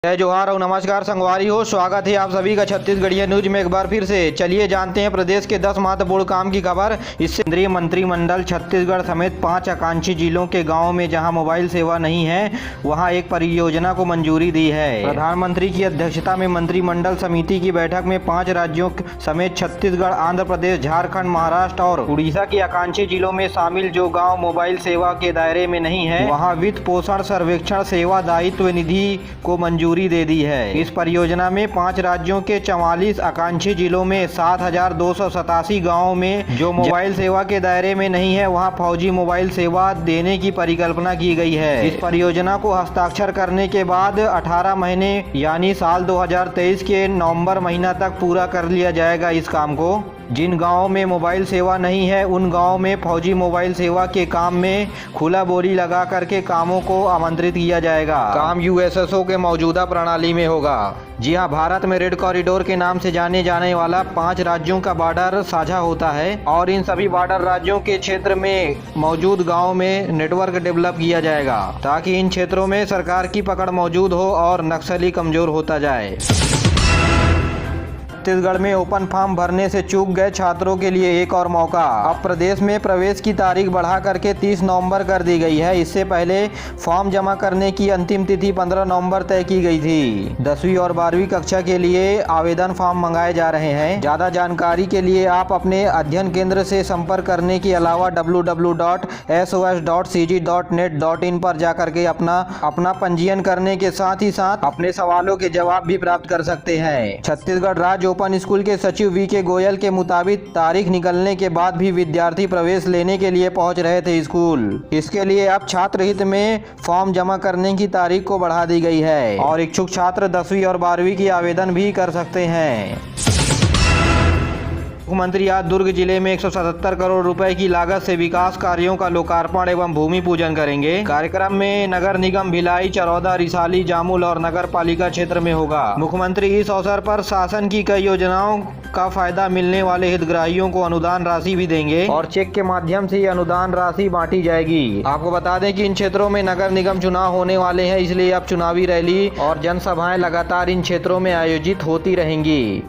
जय जोहार और नमस्कार संगवारी हो। स्वागत है आप सभी का छत्तीसगढ़िया न्यूज में एक बार फिर से। चलिए जानते हैं प्रदेश के 10 महत्वपूर्ण काम की खबर। इससे केंद्रीय मंत्रिमंडल छत्तीसगढ़ समेत 5 आकांक्षी जिलों के गांवों में जहां मोबाइल सेवा नहीं है वहां एक परियोजना को मंजूरी दी है। प्रधानमंत्री की अध्यक्षता में मंत्रिमंडल समिति की बैठक में 5 राज्यों समेत छत्तीसगढ़, आंध्र प्रदेश, झारखंड, महाराष्ट्र और उड़ीसा के आकांक्षी जिलों में शामिल जो गाँव मोबाइल सेवा के दायरे में नहीं है वहाँ वित्त पोषण सर्वेक्षण सेवा दायित्व निधि को मंजूरी दे दी है। इस परियोजना में 5 राज्यों के 44 आकांक्षी जिलों में 7,287 गाँवों में जो मोबाइल सेवा के दायरे में नहीं है वहां फौजी मोबाइल सेवा देने की परिकल्पना की गई है। इस परियोजना को हस्ताक्षर करने के बाद 18 महीने यानी साल 2023 के नवंबर महीना तक पूरा कर लिया जाएगा। इस काम को जिन गांवों में मोबाइल सेवा नहीं है उन गांवों में फौजी मोबाइल सेवा के काम में खुला बोली लगा करके कामों को आमंत्रित किया जाएगा। काम यूएसएसओ के मौजूदा प्रणाली में होगा। जी हां, भारत में रेड कॉरिडोर के नाम से जाने जाने वाला 5 राज्यों का बॉर्डर साझा होता है और इन सभी बॉर्डर राज्यों के क्षेत्र में मौजूद गाँव में नेटवर्क डेवलप किया जाएगा ताकि इन क्षेत्रों में सरकार की पकड़ मौजूद हो और नक्सली कमजोर होता जाए। छत्तीसगढ़ में ओपन फॉर्म भरने से चूक गए छात्रों के लिए एक और मौका। अब प्रदेश में प्रवेश की तारीख बढ़ा करके 30 नवंबर कर दी गई है। इससे पहले फॉर्म जमा करने की अंतिम तिथि 15 नवंबर तय की गई थी। 10वीं और 12वीं कक्षा के लिए आवेदन फॉर्म मंगाए जा रहे हैं। ज्यादा जानकारी के लिए आप अपने अध्ययन केंद्र से संपर्क करने के अलावा www.sos.cg.net.in पर जाकर के अपना पंजीयन करने के साथ ही साथ अपने सवालों के जवाब भी प्राप्त कर सकते हैं। छत्तीसगढ़ राज्य ओपन स्कूल के सचिव वी.के. गोयल के मुताबिक तारीख निकलने के बाद भी विद्यार्थी प्रवेश लेने के लिए पहुंच रहे थे स्कूल। इसके लिए अब छात्र हित में फॉर्म जमा करने की तारीख को बढ़ा दी गई है और इच्छुक छात्र 10वीं और 12वीं की आवेदन भी कर सकते हैं। मुख्यमंत्री आज दुर्ग जिले में 177 करोड़ रुपए की लागत से विकास कार्यों का लोकार्पण एवं भूमि पूजन करेंगे। कार्यक्रम में नगर निगम भिलाई, चरौदा, रिसाली, जामुल और नगर पालिका क्षेत्र में होगा। मुख्यमंत्री इस अवसर पर शासन की कई योजनाओं का फायदा मिलने वाले हितग्राहियों को अनुदान राशि भी देंगे और चेक के माध्यम से ये अनुदान राशि बांटी जाएगी। आपको बता दें कि इन क्षेत्रों में नगर निगम चुनाव होने वाले हैं, इसलिए अब चुनावी रैली और जनसभाएं लगातार इन क्षेत्रों में आयोजित होती रहेंगी।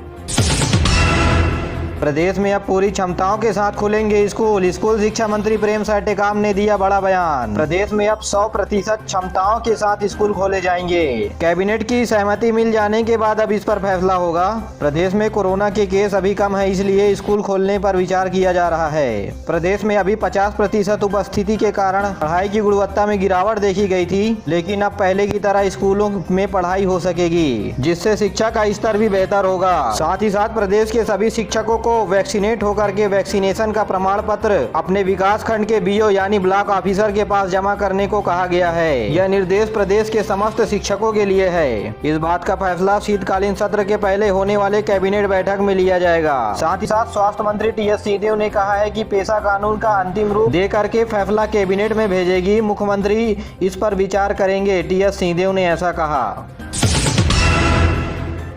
प्रदेश में अब पूरी क्षमताओं के साथ खुलेंगे स्कूल। स्कूल शिक्षा मंत्री प्रेमसाय टेकाम ने दिया बड़ा बयान। प्रदेश में अब 100% क्षमताओं के साथ स्कूल खोले जाएंगे। कैबिनेट की सहमति मिल जाने के बाद अब इस पर फैसला होगा। प्रदेश में कोरोना के केस अभी कम है, इसलिए स्कूल खोलने पर विचार किया जा रहा है। प्रदेश में अभी 50% उपस्थिति के कारण पढ़ाई की गुणवत्ता में गिरावट देखी गई थी, लेकिन अब पहले की तरह स्कूलों में पढ़ाई हो सकेगी, जिससे शिक्षा का स्तर भी बेहतर होगा। साथ ही साथ प्रदेश के सभी शिक्षकों को वैक्सीनेट होकर के वैक्सीनेशन का प्रमाण पत्र अपने विकास खंड के बीओ यानी ब्लॉक ऑफिसर के पास जमा करने को कहा गया है। यह निर्देश प्रदेश के समस्त शिक्षकों के लिए है। इस बात का फैसला शीतकालीन सत्र के पहले होने वाले कैबिनेट बैठक में लिया जाएगा। साथ ही साथ स्वास्थ्य मंत्री टी.एस. सिंहदेव ने कहा है कि पेशा कानून का अंतिम रूप दे करके फैसला कैबिनेट में भेजेगी। मुख्यमंत्री इस पर विचार करेंगे, टी.एस. सिंहदेव ने ऐसा कहा।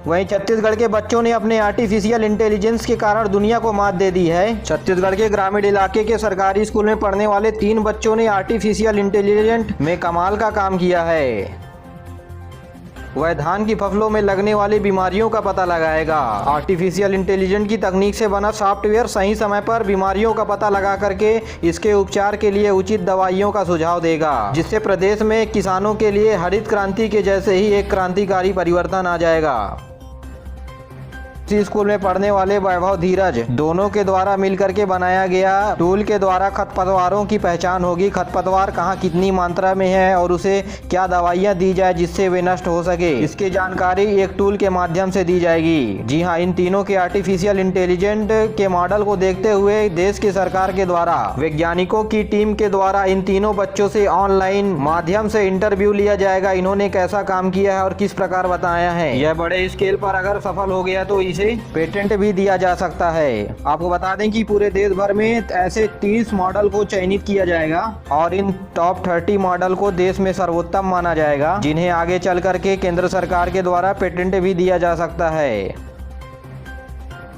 वहीं छत्तीसगढ़ के बच्चों ने अपने आर्टिफिशियल इंटेलिजेंस के कारण दुनिया को मात दे दी है। छत्तीसगढ़ के ग्रामीण इलाके के सरकारी स्कूल में पढ़ने वाले 3 बच्चों ने आर्टिफिशियल इंटेलिजेंस में कमाल का काम किया है। वह धान की फसलों में लगने वाली बीमारियों का पता लगाएगा। आर्टिफिशियल इंटेलिजेंस की तकनीक से बना सॉफ्टवेयर सही समय पर बीमारियों का पता लगा करके इसके उपचार के लिए उचित दवाइयों का सुझाव देगा, जिससे प्रदेश में किसानों के लिए हरित क्रांति के जैसे ही एक क्रांतिकारी परिवर्तन आ जाएगा। इसी स्कूल में पढ़ने वाले वैभव, धीरज दोनों के द्वारा मिलकर के बनाया गया टूल के द्वारा खरपतवारों की पहचान होगी। खरपतवार कहाँ कितनी मात्रा में है और उसे क्या दवाइयाँ दी जाए जिससे वे नष्ट हो सके, इसकी जानकारी एक टूल के माध्यम से दी जाएगी। जी हाँ, इन तीनों के आर्टिफिशियल इंटेलिजेंस के मॉडल को देखते हुए देश की सरकार के द्वारा वैज्ञानिकों की टीम के द्वारा इन तीनों बच्चों से ऑनलाइन माध्यम से इंटरव्यू लिया जाएगा। इन्होंने कैसा काम किया है और किस प्रकार बताया है। यह बड़े स्केल पर अगर सफल हो गया तो इसे पेटेंट भी दिया जा सकता है। आपको बता दें कि पूरे देश भर में ऐसे 30 मॉडल को चयनित किया जाएगा और इन टॉप 30 मॉडल को देश में सर्वोत्तम माना जाएगा, जिन्हें आगे चल करके केंद्र सरकार के द्वारा पेटेंट भी दिया जा सकता है।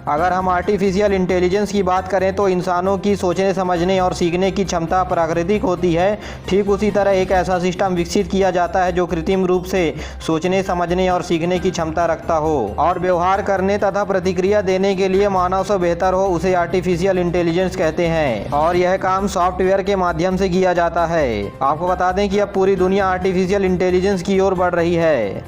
अगर हम आर्टिफिशियल इंटेलिजेंस की बात करें तो इंसानों की सोचने समझने और सीखने की क्षमता प्राकृतिक होती है। ठीक उसी तरह एक ऐसा सिस्टम विकसित किया जाता है जो कृत्रिम रूप से सोचने समझने और सीखने की क्षमता रखता हो और व्यवहार करने तथा प्रतिक्रिया देने के लिए मानव से बेहतर हो, उसे आर्टिफिशियल इंटेलिजेंस कहते हैं। और यह काम सॉफ्टवेयर के माध्यम से किया जाता है। आपको बता दें कि अब पूरी दुनिया आर्टिफिशियल इंटेलिजेंस की ओर बढ़ रही है।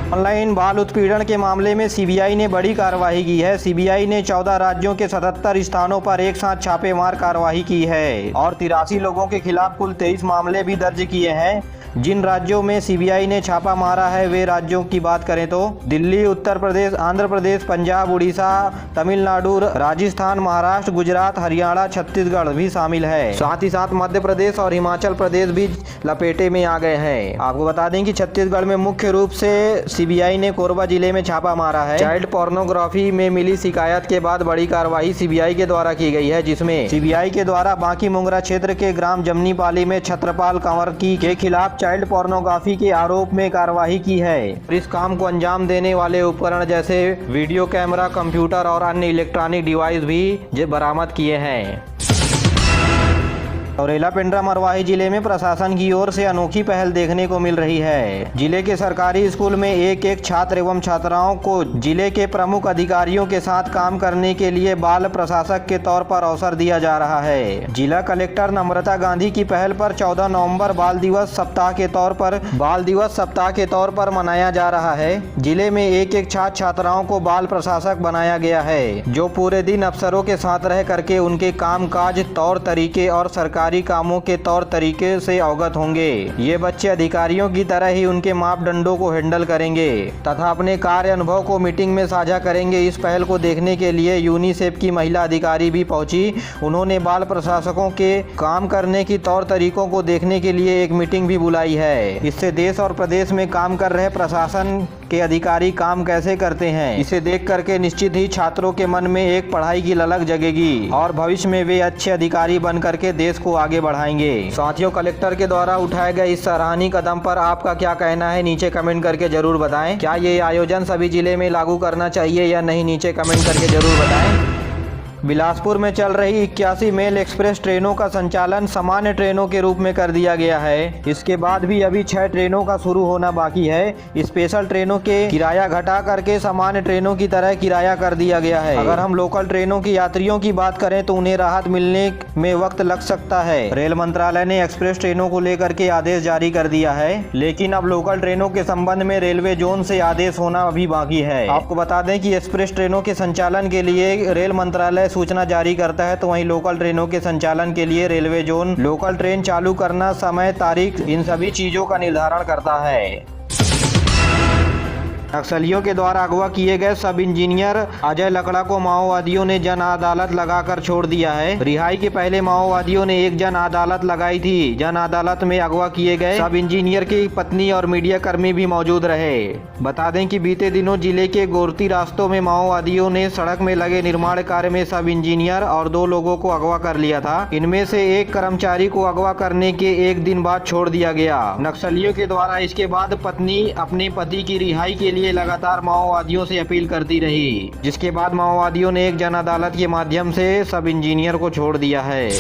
ऑनलाइन बाल उत्पीड़न के मामले में सीबीआई ने बड़ी कार्रवाई की है। सीबीआई ने 14 राज्यों के 77 स्थानों पर एक साथ छापेमार कार्रवाई की है और 83 लोगों के खिलाफ कुल 23 मामले भी दर्ज किए हैं। जिन राज्यों में सीबीआई ने छापा मारा है वे राज्यों की बात करें तो दिल्ली, उत्तर प्रदेश, आंध्र प्रदेश, पंजाब, उड़ीसा, तमिलनाडु, राजस्थान, महाराष्ट्र, गुजरात, हरियाणा, छत्तीसगढ़ भी शामिल है। साथ ही साथ मध्य प्रदेश और हिमाचल प्रदेश भी लपेटे में आ गए हैं। आपको बता दें कि छत्तीसगढ़ में मुख्य रूप से सीबीआई ने कोरबा जिले में छापा मारा है। चाइल्ड पोर्नोग्राफी में मिली शिकायत के बाद बड़ी कार्रवाई सीबीआई के द्वारा की गई है, जिसमें सीबीआई के द्वारा बांकी मुंगरा क्षेत्र के ग्राम जमनीपाली में छत्रपाल कंवर के खिलाफ चाइल्ड पोर्नोग्राफी के आरोप में कार्रवाई की है। इस काम को अंजाम देने वाले उपकरण जैसे वीडियो कैमरा, कंप्यूटर और अन्य इलेक्ट्रॉनिक डिवाइस भी बरामद किए हैं। औरेला पेंड्रा मरवाही जिले में प्रशासन की ओर से अनोखी पहल देखने को मिल रही है। जिले के सरकारी स्कूल में एक छात्र एवं छात्राओं को जिले के प्रमुख अधिकारियों के साथ काम करने के लिए बाल प्रशासक के तौर पर अवसर दिया जा रहा है। जिला कलेक्टर नम्रता गांधी की पहल पर 14 नवंबर बाल दिवस सप्ताह के तौर पर मनाया जा रहा है। जिले में एक छात्र छात्राओं को बाल प्रशासक बनाया गया है, जो पूरे दिन अफसरों के साथ रह करके उनके कामकाज, तौर तरीके और सरकारी कामों के तौर तरीके से अवगत होंगे। ये बच्चे अधिकारियों की तरह ही उनके मापदंडों को हैंडल करेंगे तथा अपने कार्य अनुभव को मीटिंग में साझा करेंगे। इस पहल को देखने के लिए यूनिसेफ की महिला अधिकारी भी पहुंची। उन्होंने बाल प्रशासकों के काम करने की तौर तरीकों को देखने के लिए एक मीटिंग भी बुलाई है। इससे देश और प्रदेश में काम कर रहे प्रशासन के अधिकारी काम कैसे करते हैं, इसे देख करके निश्चित ही छात्रों के मन में एक पढ़ाई की ललक जगेगी और भविष्य में वे अच्छे अधिकारी बन करके देश को आगे बढ़ाएंगे। साथियों, कलेक्टर के द्वारा उठाए गए इस सराहनीय कदम पर आपका क्या कहना है, नीचे कमेंट करके जरूर बताएं। क्या ये आयोजन सभी जिले में लागू करना चाहिए या नहीं, नीचे कमेंट करके जरूर बताएं। बिलासपुर में चल रही 81 मेल एक्सप्रेस ट्रेनों का संचालन सामान्य ट्रेनों के रूप में कर दिया गया है। इसके बाद भी अभी 6 ट्रेनों का शुरू होना बाकी है। स्पेशल ट्रेनों के किराया घटा करके सामान्य ट्रेनों की तरह किराया कर दिया गया है। अगर हम लोकल ट्रेनों की यात्रियों की बात करें तो उन्हें राहत मिलने में वक्त लग सकता है। रेल मंत्रालय ने एक्सप्रेस ट्रेनों को लेकर के आदेश जारी कर दिया है, लेकिन अब लोकल ट्रेनों के संबंध में रेलवे जोन से आदेश होना अभी बाकी है। आपको बता दें कि एक्सप्रेस ट्रेनों के संचालन के लिए रेल मंत्रालय सूचना जारी करता है, तो वहीं लोकल ट्रेनों के संचालन के लिए रेलवे जोन लोकल ट्रेन चालू करना, समय, तारीख, इन सभी चीजों का निर्धारण करता है। नक्सलियों के द्वारा अगवा किए गए सब इंजीनियर अजय लकड़ा को माओवादियों ने जन अदालत लगाकर छोड़ दिया है। रिहाई के पहले माओवादियों ने एक जन अदालत लगाई थी। जन अदालत में अगवा किए गए सब इंजीनियर की पत्नी और मीडिया कर्मी भी मौजूद रहे। बता दें कि बीते दिनों जिले के गोरती रास्तों में माओवादियों ने सड़क में लगे निर्माण कार्य में सब इंजीनियर और 2 लोगों को अगवा कर लिया था। इनमें से एक कर्मचारी को अगवा करने के एक दिन बाद छोड़ दिया गया। नक्सलियों के द्वारा इसके बाद पत्नी अपने पति की रिहाई के लिए लगातार माओवादियों से अपील करती रही, जिसके बाद माओवादियों ने एक जन अदालत के माध्यम से सब इंजीनियर को छोड़ दिया है।